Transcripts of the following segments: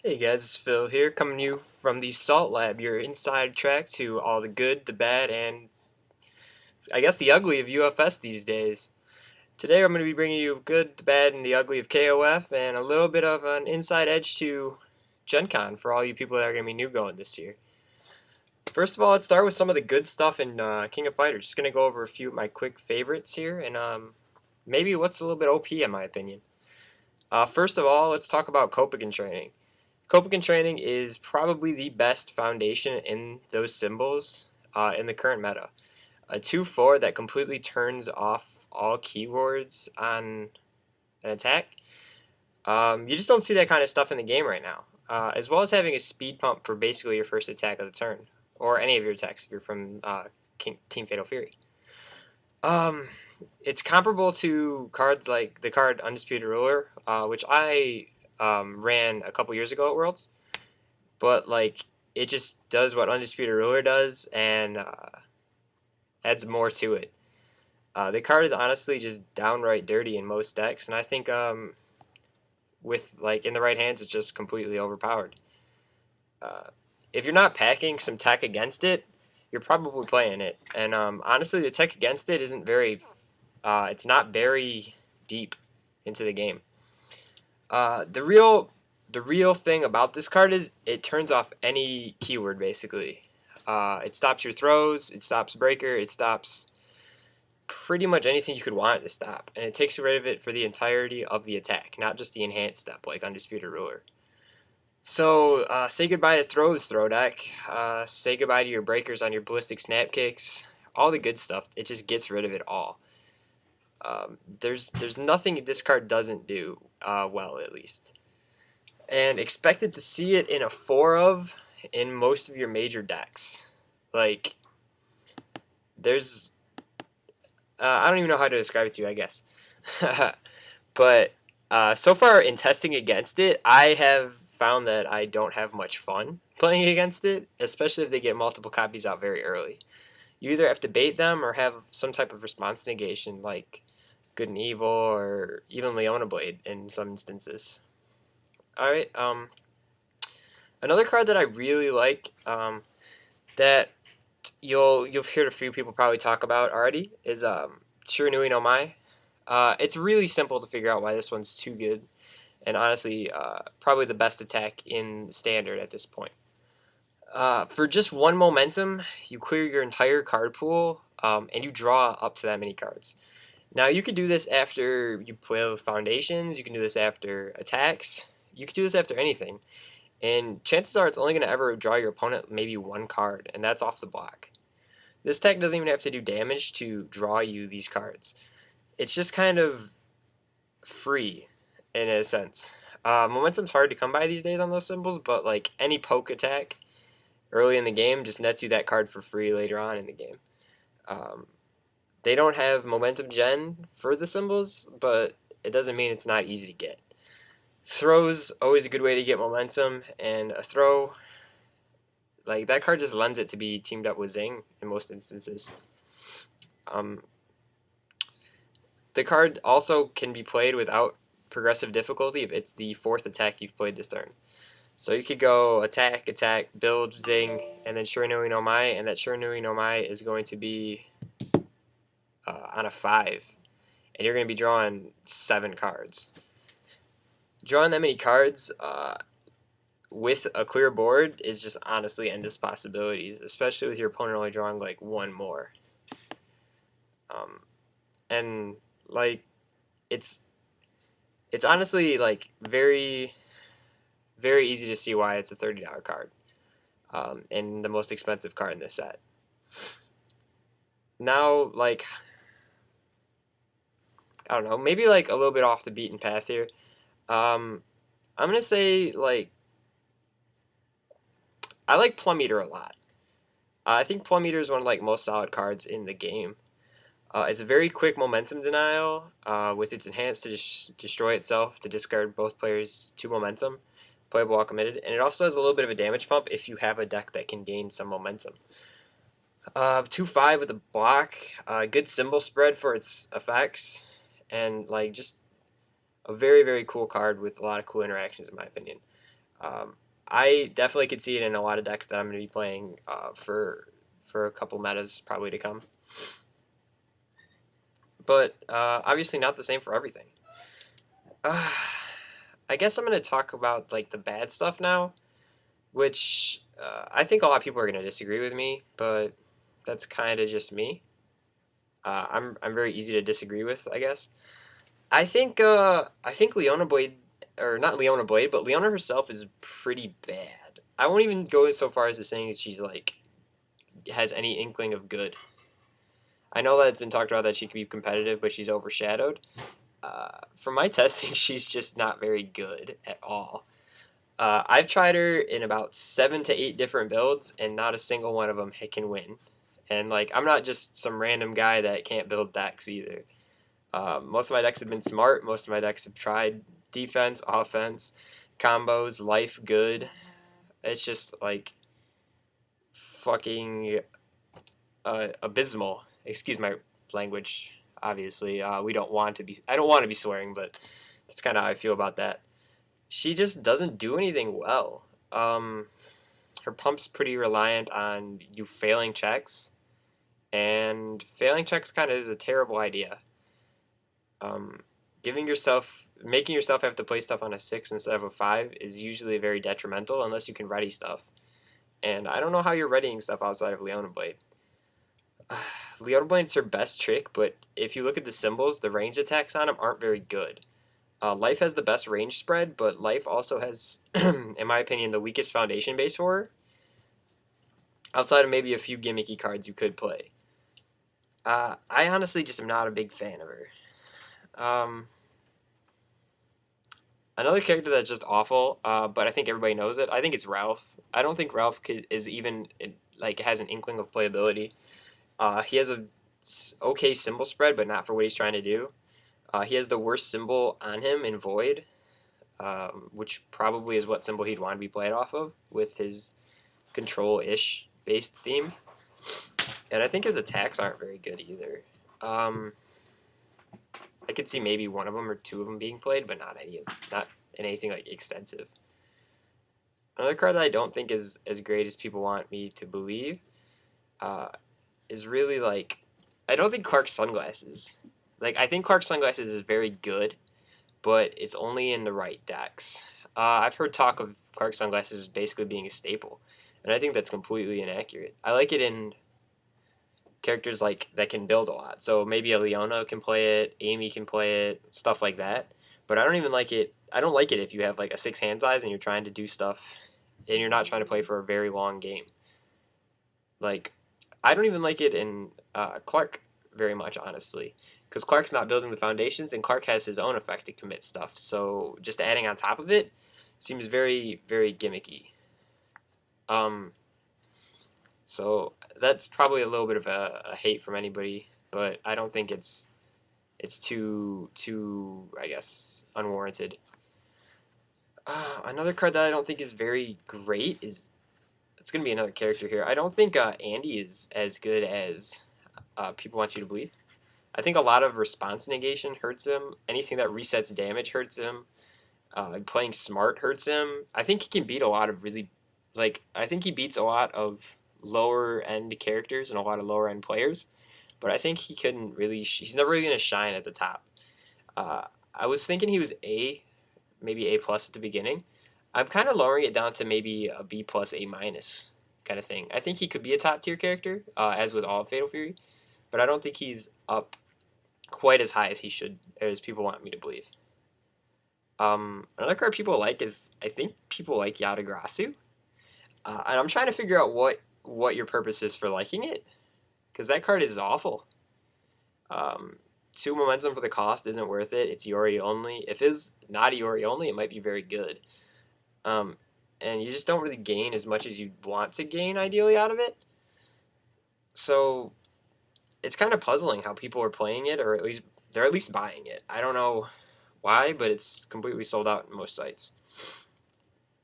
Hey guys, it's Phil here, coming to you from the Salt Lab, your inside track to all the good, the bad, and I guess the ugly of UFS these days. Today I'm going to be bringing you good, the bad, and the ugly of KoF, and a little bit of an inside edge to Gencon for all you people that are going to be new going this year. First of all, let's start with some of the good stuff in King of Fighters. Just going to go over a few of my quick favorites here, and maybe what's a little bit OP in my opinion. First of all, let's talk about Kopigan training. Kopigan training is probably the best foundation in those symbols in the current meta. A 2-4 that completely turns off all keywords on an attack. You just don't see that kind of stuff in the game right now. As well as having a speed pump for basically your first attack of the turn, or any of your attacks if you're from Team Fatal Fury. It's comparable to cards like the card Undisputed Ruler, which I ran a couple years ago at Worlds, but like it just does what Undisputed Ruler does and adds more to it. The card is honestly just downright dirty in most decks, and I think with like in the right hands, it's just completely overpowered. Uh, if you're not packing some tech against it, you're probably playing it. And honestly, the tech against it isn't very. It's not very deep into the game. The real thing about this card is it turns off any keyword basically. It stops your throws, it stops breaker, it stops pretty much anything you could want it to stop, and it takes rid of it for the entirety of the attack, not just the enhanced step like Undisputed Ruler. So say goodbye to throws, throw deck. Say goodbye to your breakers on your ballistic snap kicks. All the good stuff. It just gets rid of it all. There's nothing this card doesn't do well, at least, and expected to see it in a 4 of in most of your major decks. Like there's I don't even know how to describe it to you, I guess. But so far in testing against it, I have found that I don't have much fun playing against it, especially if they get multiple copies out very early. You either have to bait them or have some type of response negation like Good and Evil or even Leona Blade in some instances. Alright, another card that I really like that you've heard a few people probably talk about already is Shiranui no Mai. It's really simple to figure out why this one's too good, and honestly, probably the best attack in Standard at this point. For just one momentum, you clear your entire card pool, and you draw up to that many cards. Now, you could do this after you play with Foundations, you can do this after attacks, you could do this after anything. And chances are it's only going to ever draw your opponent maybe one card, and that's off the block. This tech doesn't even have to do damage to draw you these cards. It's just kind of free, in a sense. Momentum's hard to come by these days on those symbols, but like any poke attack early in the game just nets you that card for free later on in the game. They don't have momentum gen for the symbols, but it doesn't mean it's not easy to get. Throw's always a good way to get momentum, and a throw, like that card just lends it to be teamed up with Zing in most instances. The card also can be played without progressive difficulty if it's the 4th attack you've played this turn. So you could go attack, attack, build, Zing, and then Shiranui no Mai, and that Shiranui no Mai is going to be on a 5, and you're going to be drawing 7 cards. Drawing that many cards with a clear board is just honestly endless possibilities, especially with your opponent only drawing like one more. And like it's honestly like very very easy to see why it's a $30 card and the most expensive card in this set. Now, like, I don't know, maybe like a little bit off the beaten path here. I'm gonna say like I like Plum Eater a lot. I think Plum Eater is one of like most solid cards in the game. It's a very quick momentum denial with its enhanced to destroy itself to discard both players 2 momentum, playable while committed, and it also has a little bit of a damage pump if you have a deck that can gain some momentum. 2-5 with a block, good symbol spread for its effects, and like just a very very cool card with a lot of cool interactions in my opinion. I definitely could see it in a lot of decks that I'm going to be playing for a couple metas probably to come. But obviously not the same for everything. I guess I'm going to talk about like the bad stuff now, which I think a lot of people are going to disagree with me, but that's kind of just me. I'm very easy to disagree with, I guess. I think Leona Blade, or not Leona Blade, but Leona herself is pretty bad. I won't even go so far as to saying that she's like has any inkling of good. I know that it's been talked about that she can be competitive, but she's overshadowed. From my testing, she's just not very good at all. I've tried her in about 7 to 8 different builds, and not a single one of them can win. And like, I'm not just some random guy that can't build decks either. Most of my decks have been smart. Most of my decks have tried defense, offense, combos, life, good. It's just like fucking abysmal. Excuse my language. Obviously, we don't want to be. I don't want to be swearing, but that's kind of how I feel about that. She just doesn't do anything well. Her pump's pretty reliant on you failing checks, and failing checks kind of is a terrible idea. Making yourself have to play stuff on a 6 instead of a 5 is usually very detrimental unless you can ready stuff. And I don't know how you're readying stuff outside of Leona Blade. Leona Blade's her best trick, but if you look at the symbols, the range attacks on them aren't very good. Life has the best range spread, but Life also has, in my opinion, the weakest foundation base for her. Outside of maybe a few gimmicky cards you could play. I honestly just am not a big fan of her. Another character that's just awful, but I think everybody knows it. I think it's Ralph. I don't think Ralph is even like has an inkling of playability. He has a okay symbol spread, but not for what he's trying to do. He has the worst symbol on him in Void, which probably is what symbol he'd want to be played off of with his control-ish based theme. And I think his attacks aren't very good either. I could see maybe one of them or two of them being played, but not in anything like extensive. Another card that I don't think is as great as people want me to believe is really like, I don't think Clark's Sunglasses. Like, I think Clark's Sunglasses is very good, but it's only in the right decks. I've heard talk of Clark's Sunglasses basically being a staple, and I think that's completely inaccurate. I like it in characters like that can build a lot. So maybe a Leona can play it, Amy can play it, stuff like that. But I don't even like it. I don't like it if you have like a 6 hand size and you're trying to do stuff and you're not trying to play for a very long game. Like, I don't even like it in Clark very much, honestly, because Clark's not building the foundations and Clark has his own effect to commit stuff. So just adding on top of it seems very, very gimmicky. So that's probably a little bit of a hate from anybody, but I don't think it's too I guess unwarranted. Another card that I don't think is very great is it's gonna be another character here. I don't think Andy is as good as people want you to believe. I think a lot of response negation hurts him. Anything that resets damage hurts him. Playing smart hurts him. I think he can beat a lot of I think he beats a lot of lower end characters and a lot of lower end players, but I think he couldn't really. He's never really gonna shine at the top. I was thinking he was maybe A plus at the beginning. I'm kind of lowering it down to maybe a B plus, A minus kind of thing. I think he could be a top tier character, as with all of Fatal Fury, but I don't think he's up quite as high as he should, as people want me to believe. Another card people like is, I think people like Yatagrasu, and I'm trying to figure out what your purpose is for liking it, because that card is awful. 2 momentum for the cost isn't worth it. It's Iori only. If it's not Iori only, it might be very good. And you just don't really gain as much as you want to gain ideally out of it. So it's kind of puzzling how people are playing it, or they're at least buying it. I don't know why, but it's completely sold out in most sites.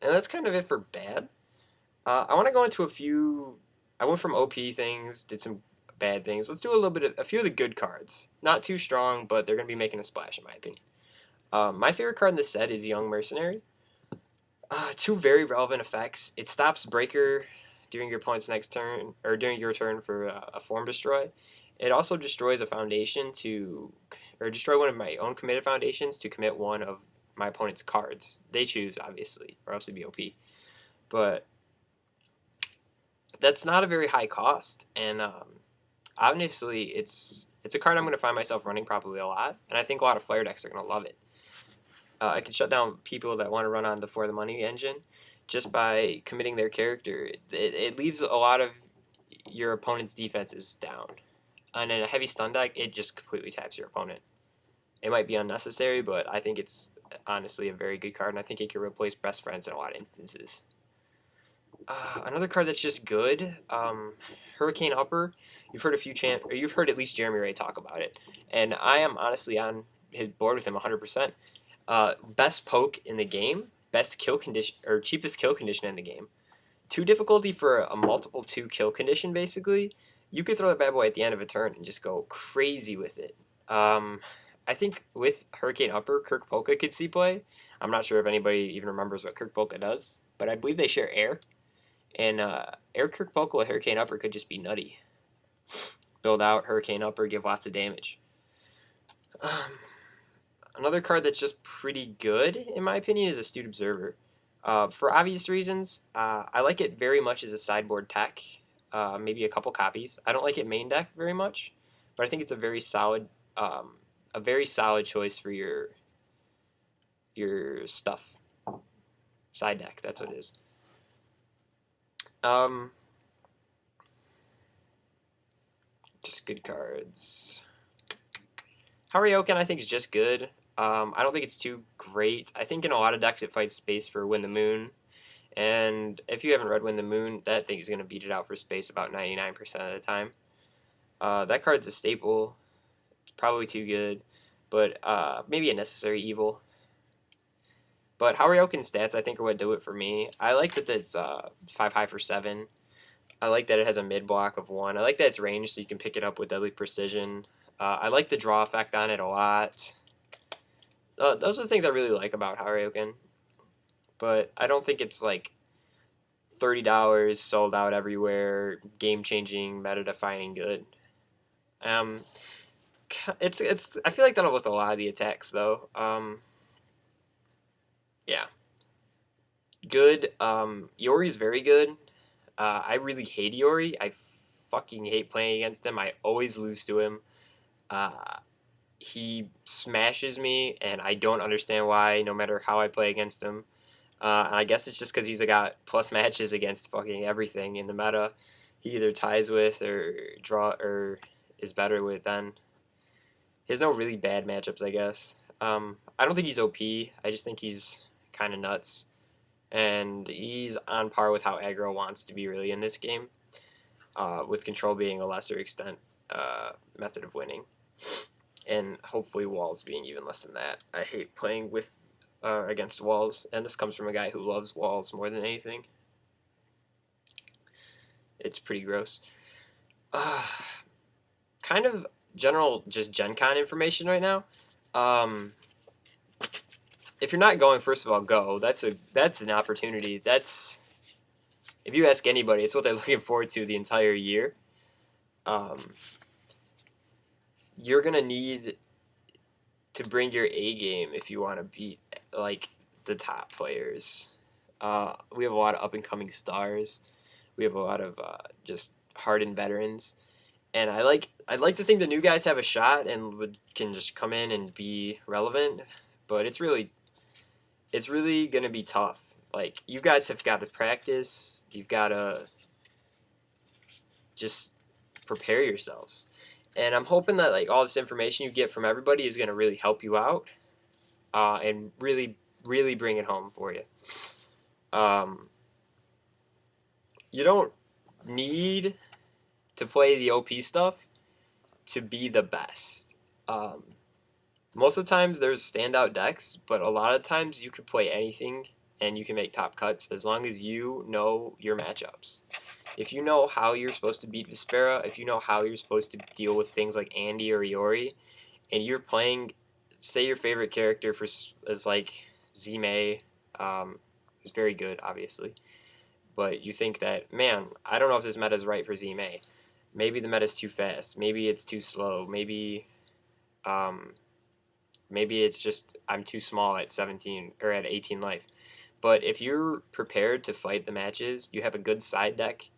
And that's kind of it for bad. I want to go into a few. I went from OP things, did some bad things. Let's do a few of the good cards. Not too strong, but they're going to be making a splash in my opinion. My favorite card in this set is Young Mercenary. Two very relevant effects. It stops Breaker during your opponent's next turn, or during your turn for a Form Destroy. It also destroys a foundation or destroy one of my own committed foundations to commit one of my opponent's cards. They choose, obviously, or else it'd be OP. But that's not a very high cost, and obviously it's a card I'm going to find myself running probably a lot, and I think a lot of Flare decks are going to love it. I can shut down people that want to run on the For the Money engine just by committing their character. It leaves a lot of your opponent's defenses down. And in a heavy stun deck, it just completely taps your opponent. It might be unnecessary, but I think it's honestly a very good card, and I think it can replace Best Friends in a lot of instances. Another card that's just good, Hurricane Upper. You've heard at least Jeremy Ray talk about it, and I am honestly on his board with him 100%. Best poke in the game, best kill condition, or cheapest kill condition in the game. 2 difficulty for a multiple 2 kill condition, basically. You could throw that bad boy at the end of a turn and just go crazy with it. I think with Hurricane Upper, Kirk Polka could see play. I'm not sure if anybody even remembers what Kirk Polka does, but I believe they share air. And air Kirk Polka with Hurricane Upper could just be nutty. Build out Hurricane Upper, give lots of damage. Another card that's just pretty good, in my opinion, is Astute Observer. For obvious reasons, I like it very much as a sideboard tech, maybe a couple copies. I don't like it main deck very much, but I think it's a very solid choice for your stuff. Side deck, that's what it is. Just good cards. Harryoken, I think, is just good. I don't think it's too great. I think in a lot of decks it fights space for Win the Moon. And if you haven't read Win the Moon, that thing is going to beat it out for space about 99% of the time. That card's a staple. It's probably too good, but maybe a necessary evil. But Harryoken's stats, I think, are what do it for me. I like that it's 5 high for 7. I like that it has a mid block of 1. I like that it's ranged so you can pick it up with Deadly Precision. I like the draw effect on it a lot. Those are the things I really like about Harryoken. But I don't think it's like $30, sold out everywhere, game-changing, meta-defining good. It's I feel like that'll with a lot of the attacks though. Yeah. Good. Yori's very good. I really hate Yori. I fucking hate playing against him. I always lose to him. He smashes me, and I don't understand why, no matter how I play against him. And I guess it's just because he's got plus matches against fucking everything in the meta. He either ties with or is better with then. He has no really bad matchups, I guess. I don't think he's OP. I just think he's kind of nuts. And he's on par with how aggro wants to be really in this game, with control being a lesser extent method of winning. And hopefully walls being even less than that. I hate playing with against walls, and this comes from a guy who loves walls more than anything. It's pretty gross. Kind of general just Gencon information right now. If you're not going, first of all, go. That's an opportunity. That's, if you ask anybody, it's what they're looking forward to the entire year. You're gonna need to bring your A game if you want to beat like the top players. We have a lot of up and coming stars. We have a lot of just hardened veterans, and I'd like to think the new guys have a shot and can just come in and be relevant. But it's really gonna be tough. Like, you guys have got to practice. You've got to just prepare yourselves. And I'm hoping that like all this information you get from everybody is going to really help you out, and really, really bring it home for you. You don't need to play the OP stuff to be the best. Most of the times there's standout decks, but a lot of times you can play anything and you can make top cuts as long as you know your matchups. If you know how you're supposed to beat Vespera, if you know how you're supposed to deal with things like Andy or Iori, and you're playing, say your favorite character is like Zime, who's very good, obviously. But you think that, man, I don't know if this meta is right for ZMA. Maybe the meta is too fast. Maybe it's too slow. Um, maybe it's just I'm too small at 17 or at 18 life. But if you're prepared to fight the matches, you have a good side deck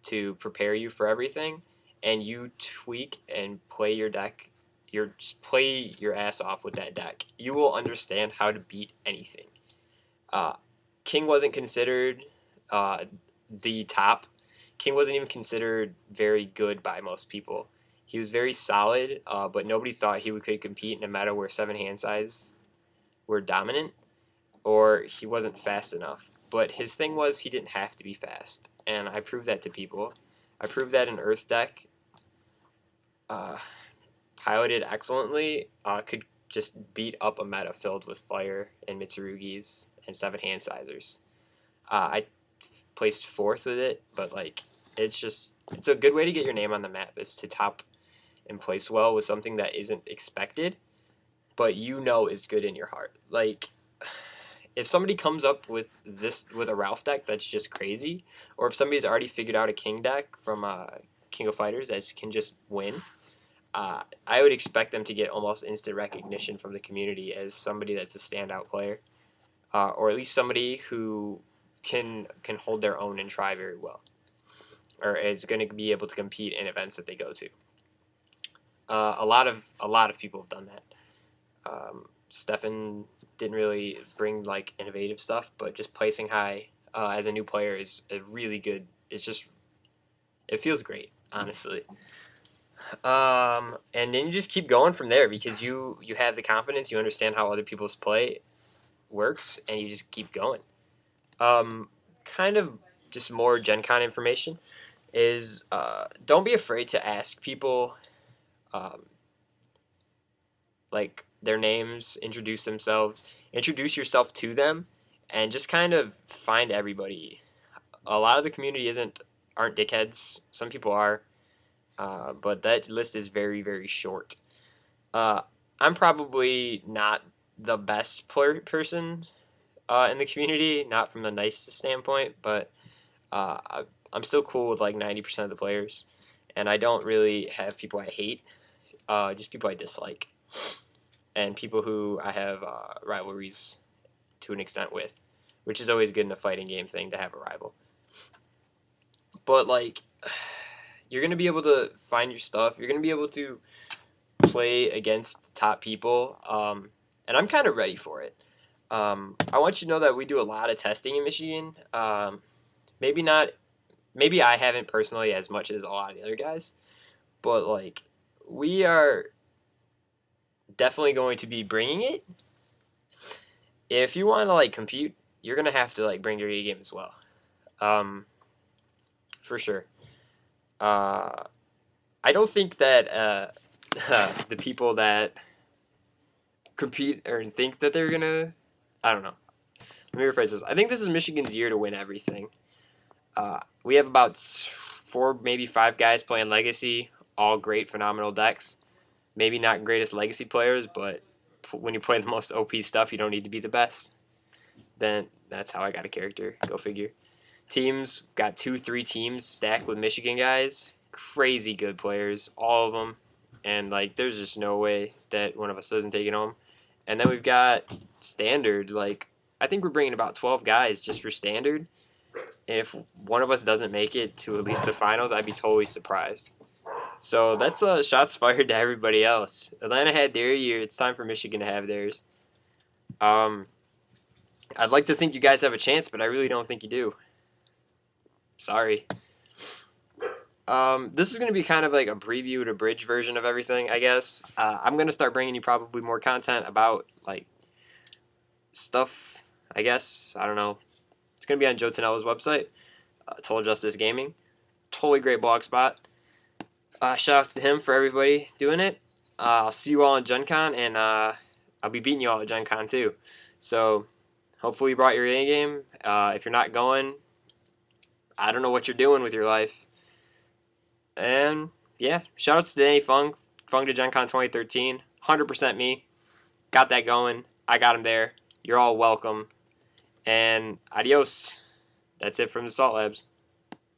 to prepare you for everything, and you tweak and play your deck, just play your ass off with that deck. You will understand how to beat anything. Uh, King wasn't considered the top. King wasn't even considered very good by most people. He was very solid, but nobody thought he could compete in a meta where 7 hand size were dominant, or he wasn't fast enough. But his thing was he didn't have to be fast, and I proved that to people. I proved that an Earth deck, piloted excellently, could just beat up a meta filled with Fire and Mitsurugis and 7 hand sizers. I placed 4th with it, but like it's a good way to get your name on the map is to top and place well with something that isn't expected, but you know is good in your heart. Like if somebody comes up with a Ralph deck that's just crazy, or if somebody's already figured out a King deck from King of Fighters that can just win, I would expect them to get almost instant recognition from the community as somebody that's a standout player, or at least somebody who can hold their own and try very well, or is going to be able to compete in events that they go to. A lot of people have done that. Stefan didn't really bring like innovative stuff, but just placing high as a new player is a really good. It feels great, honestly. And then you just keep going from there because you have the confidence, you understand how other people's play works, and you just keep going. Kind of just more Gen Con information is don't be afraid to ask people like their names, introduce yourself to them, and just kind of find everybody. A lot of the community aren't dickheads. Some people are, but that list is very, very short. I'm probably not the best person in the community, not from the nicest standpoint, but I'm still cool with like 90% of the players, and I don't really have people I hate, just people I dislike, and people who I have rivalries to an extent with, which is always good in a fighting game thing to have a rival. But like, you're gonna be able to find your stuff. You're gonna be able to play against top people, and I'm kind of ready for it. I want you to know that we do a lot of testing in Michigan. Maybe I haven't personally as much as a lot of the other guys, but like we are definitely going to be bringing it. If you want to like compete, you're gonna have to like bring your A game as well, for sure. I don't think that the people that compete or think that they're gonna, I don't know. Let me rephrase this. I think this is Michigan's year to win everything. We have about 4, maybe 5 guys playing Legacy, all great, phenomenal decks. Maybe not greatest Legacy players, but when you play the most OP stuff, you don't need to be the best. Then that's how I got a character. Go figure. Teams, got 2-3 teams stacked with Michigan guys. Crazy good players, all of them. And like, there's just no way that one of us doesn't take it home. And then we've got Standard. Like, I think we're bringing about 12 guys just for Standard. And if one of us doesn't make it to at least the finals, I'd be totally surprised. So that's shots fired to everybody else. Atlanta had their year. It's time for Michigan to have theirs. I'd like to think you guys have a chance, but I really don't think you do. Sorry. This is going to be kind of like a preview and abridged version of everything, I guess. I'm going to start bringing you probably more content about like stuff, I guess. I don't know. It's going to be on Joe Tonello's website, Total Justice Gaming. Totally great blog spot. Shout outs to him for everybody doing it. I'll see you all in Gen Con, and I'll be beating you all at Gen Con too. So hopefully you brought your A game. If you're not going, I don't know what you're doing with your life. And yeah, shout outs to Danny Fung to Gen Con 2013. 100% me. Got that going. I got him there. You're all welcome. And adios. That's it from the Salt Labs.